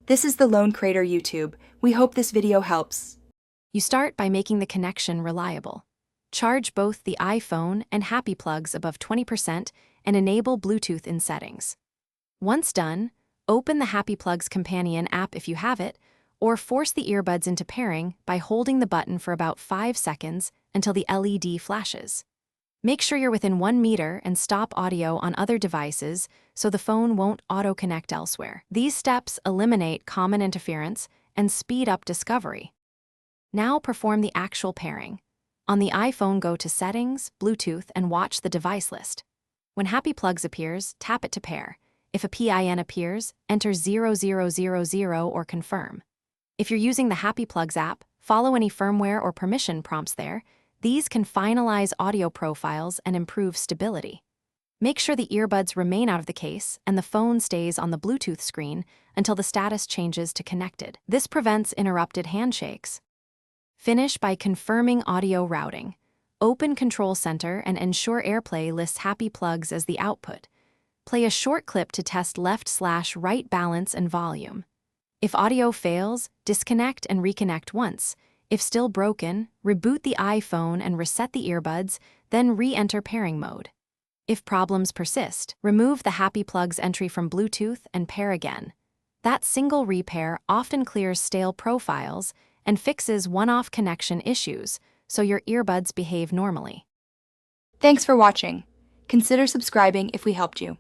This is the Lone Crater YouTube. We hope this video helps. You start by making the connection reliable. Charge both the iPhone and Happy Plugs above 20% and enable Bluetooth in settings. Once done, open the Happy Plugs companion app if you have it, or force the earbuds into pairing by holding the button for about 5 seconds until the LED flashes. Make sure you're within 1 meter and stop audio on other devices so the phone won't auto-connect elsewhere. These steps eliminate common interference and speed up discovery. Now perform the actual pairing. On the iPhone, go to Settings, Bluetooth, and watch the device list. When Happy Plugs appears, tap it to pair. If a PIN appears, enter 0000 or confirm. If you're using the Happy Plugs app, follow any firmware or permission prompts there. These can finalize audio profiles and improve stability. Make sure the earbuds remain out of the case and the phone stays on the Bluetooth screen until the status changes to connected. This prevents interrupted handshakes. Finish by confirming audio routing. Open Control Center and ensure AirPlay lists Happy Plugs as the output. Play a short clip to test left/right balance and volume. If audio fails, disconnect and reconnect once. If still broken, reboot the iPhone and reset the earbuds, then re-enter pairing mode. If problems persist, remove the Happy Plugs entry from Bluetooth and pair again. That single repair often clears stale profiles and fixes one-off connection issues, so your earbuds behave normally. Thanks for watching. Consider subscribing if we helped you.